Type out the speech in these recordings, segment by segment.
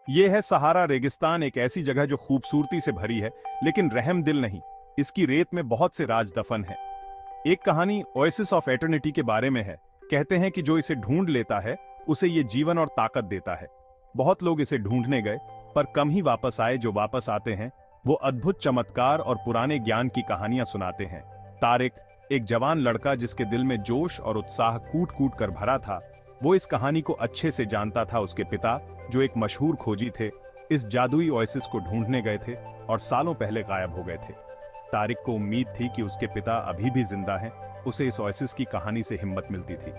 ये है सहारा रेगिस्तान, एक ऐसी जगह जो खूबसूरती से भरी है लेकिन रहम दिल नहीं। इसकी रेत में बहुत से राज दफन है। एक कहानी ओएसिस ऑफ एटर्निटी के बारे में है। कहते हैं कि जो इसे ढूंढ लेता है उसे ये जीवन और ताकत देता है। बहुत लोग इसे ढूंढने गए पर कम ही वापस आए। जो वापस आते हैं वो अद्भुत चमत्कार और पुराने ज्ञान की कहानियां सुनाते हैं। तारिक, एक जवान लड़का जिसके दिल में जोश और उत्साह कूट कूट कर भरा था, वो इस कहानी को अच्छे से जानता था। उसके पिता, जो एक मशहूर खोजी थे, इस जादुई ओएसिस को ढूंढने गए थे और सालों पहले गायब हो गए थे। तारिक को उम्मीद थी कि उसके पिता अभी भी जिंदा हैं। उसे इस ओएसिस की कहानी से हिम्मत मिलती थी।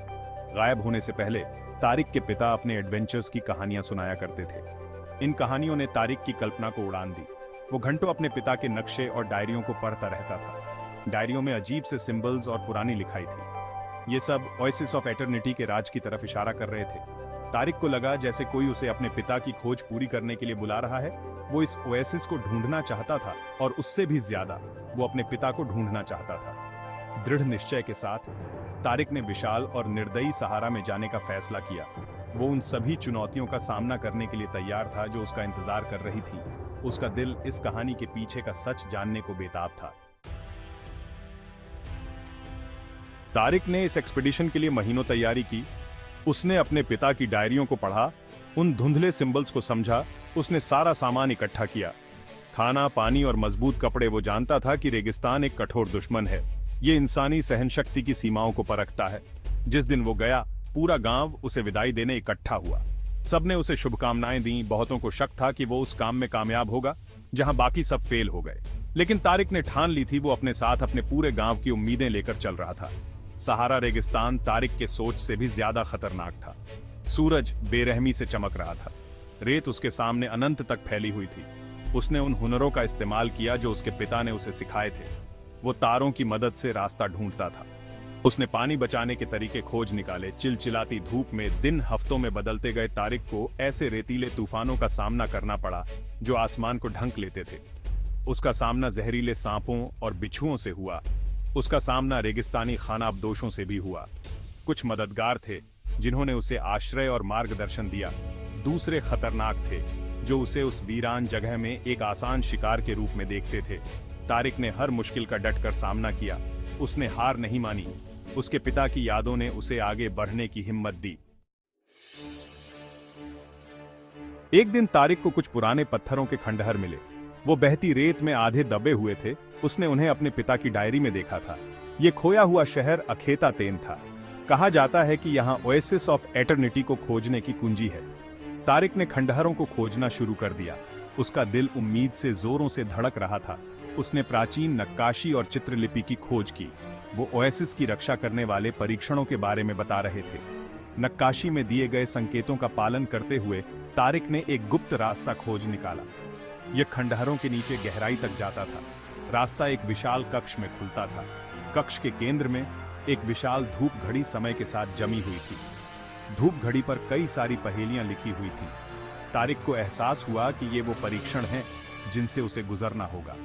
गायब होने से पहले तारिक के पिता अपने एडवेंचर्स की कहानियां सुनाया करते थे। इन कहानियों ने तारिक की कल्पना को उड़ान दी। वो घंटों अपने पिता के नक्शे और डायरियों को पढ़ता रहता था। डायरियों में अजीब से सिंबल्स और पुरानी लिखाई थी। ये सब ओएसिस ऑफ एटर्निटी के राज की तरफ इशारा कर रहे थे। तारिक को लगा जैसे कोई उसे अपने पिता की खोज पूरी करने के लिए बुला रहा है। वो इस ओएसिस को ढूंढना चाहता था और उससे भी ज्यादा वो अपने पिता को ढूंढना चाहता था। दृढ़ निश्चय के साथ तारिक ने विशाल और निर्दयी सहारा में जाने का फैसला किया। वो उन सभी चुनौतियों का सामना करने के लिए तैयार था जो उसका इंतजार कर रही थी। उसका दिल इस कहानी के पीछे का सच जानने को बेताब था। तारिक ने इस एक्सपीडिशन के लिए महीनों तैयारी की। उसने अपने पिता की डायरियों को पढ़ा, उन धुंधले सिंबल्स को समझा। उसने सारा सामान इकट्ठा किया, खाना, पानी और मजबूत कपड़े। वो जानता था कि रेगिस्तान एक कठोर दुश्मन है। ये इंसानी सहनशक्ति की सीमाओं को परखता है। जिस दिन वो गया, पूरा गांव उसे विदाई देने इकट्ठा हुआ। सबने उसे शुभकामनाएं दी। बहुतों को शक था कि वो उस काम में कामयाब होगा जहां बाकी सब फेल हो गए। लेकिन तारिक ने ठान ली थी वो अपने साथ अपने पूरे गांव की उम्मीदें लेकर चल रहा था। सहारा रेगिस्तान तारिक के सोच से भी ज्यादा खतरनाक था। सूरज बेरहमी से चमक रहा था। रेत उसके सामने अनंत तक फैली हुई थी। उसने उन हुनरों का इस्तेमाल किया जो उसके पिता ने उसे सिखाए थे। वो तारों की मदद से रास्ता ढूंढता था। उसने पानी बचाने के तरीके खोज निकाले। चिलचिलाती धूप में दिन हफ्तों में बदलते गए तारिक को ऐसे रेतीले तूफानों का सामना करना पड़ा जो आसमान को ढंक लेते थे। उसका सामना जहरीले सांपों और बिच्छुओं से हुआ। उसका सामना रेगिस्तानी खानाबदोशों से भी हुआ। कुछ मददगार थे जिन्होंने उसे आश्रय और मार्गदर्शन दिया। दूसरे खतरनाक थे जो उसे उस वीरान जगह में एक आसान शिकार के रूप में देखते थे। तारिक ने हर मुश्किल का डटकर सामना किया। उसने हार नहीं मानी। उसके पिता की यादों ने उसे आगे बढ़ने की हिम्मत दी। एक दिन तारिक को कुछ पुराने पत्थरों के खंडहर मिले। वो बहती रेत में आधे दबे हुए थे। उसने उन्हें अपने पिता की डायरी में देखा था। ये खोया हुआ शहर अखेता तेन था। कहा जाता है कि यहाँ ओएसिस ऑफ एटर्निटी को खोजने की कुंजी है। तारिक ने खंडहरों को खोजना शुरू कर दिया। उसका दिल उम्मीद से जोरों से धड़क रहा था। उसने प्राचीन नक्काशी और चित्रलिपि की खोज की। वो ओएसिस की रक्षा करने वाले परीक्षणों के बारे में बता रहे थे। नक्काशी में दिए गए संकेतों का पालन करते हुए तारिक ने एक गुप्त रास्ता खोज निकाला। यह खंडहरों के नीचे गहराई तक जाता था। रास्ता एक विशाल कक्ष में खुलता था। कक्ष के केंद्र में एक विशाल धूप घड़ी समय के साथ जमी हुई थी। धूप घड़ी पर कई सारी पहेलियां लिखी हुई थीं। तारिक को एहसास हुआ कि ये वो परीक्षण हैं जिनसे उसे गुजरना होगा।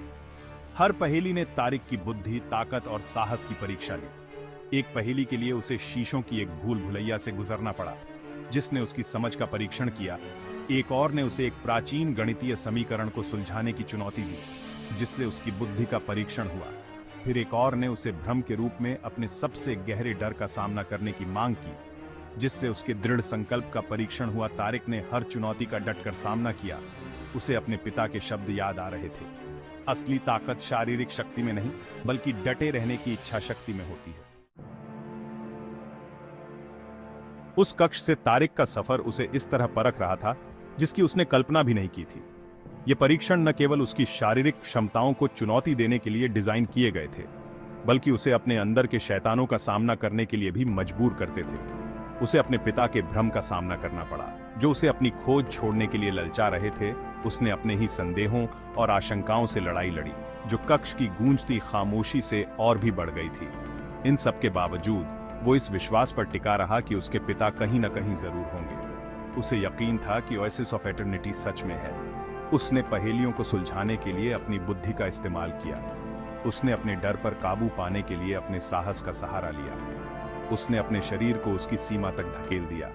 हर पहेली ने तारिक की बुद्धि, ताकत और साहस की परीक्षा ली। एक पहेली के लिए उसे शीशों की एक भूल भुलैया से गुजरना पड़ा जिसने उसकी समझ का परीक्षण किया। एक और ने उसे एक प्राचीन गणितीय समीकरण को सुलझाने की चुनौती दी जिससे उसकी बुद्धि का परीक्षण हुआ। फिर एक और ने उसे भ्रम के रूप में अपने सबसे गहरे डर का सामना करने की मांग की जिससे उसके दृढ़ संकल्प का परीक्षण हुआ। तारिक ने हर चुनौती का डटकर सामना किया। उसे अपने पिता के शब्द याद आ रहे थे, असली ताकत शारीरिक शक्ति में नहीं बल्कि डटे रहने की इच्छा शक्ति में होती है। उस कक्ष से तारिक का सफर उसे इस तरह परख रहा था जिसकी उसने कल्पना भी नहीं की थी। ये परीक्षण न केवल उसकी शारीरिक क्षमताओं को चुनौती देने के लिए डिजाइन किए गए थे बल्कि उसे अपने अंदर के शैतानों का सामना करने के लिए भी मजबूर करते थे। उसे अपने पिता के भ्रम का सामना करना पड़ा जो उसे अपनी खोज छोड़ने के लिए ललचा रहे थे। उसने अपने ही संदेहों और आशंकाओं से लड़ाई लड़ी जो कक्ष की गूंजती खामोशी से और भी बढ़ गई थी। इन सब के बावजूद वो इस विश्वास पर टिका रहा कि उसके पिता कहीं न कहीं जरूर होंगे। उसे यकीन था कि ओएसिस ऑफ एटर्निटी सच में है। उसने पहेलियों को सुलझाने के लिए अपनी बुद्धि का इस्तेमाल किया। उसने अपने डर पर काबू पाने के लिए अपने साहस का सहारा लिया। उसने अपने शरीर को उसकी सीमा तक धकेल दिया।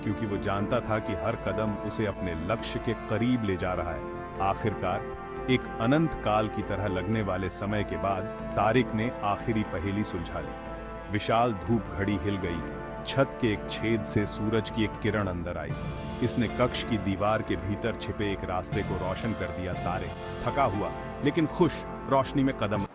क्योंकि वो जानता था कि हर कदम उसे अपने लक्ष्य के करीब ले जा रहा है। आखिरकार एक अनंत काल की तरह लगने वाले समय के बाद तारिक ने आखिरी पहेली सुलझा ली। विशाल धूप घड़ी हिल गई। छत के एक छेद से सूरज की एक किरण अंदर आई। इसने कक्ष की दीवार के भीतर छिपे एक रास्ते को रोशन कर दिया। तारिक थका हुआ लेकिन खुश रोशनी में कदम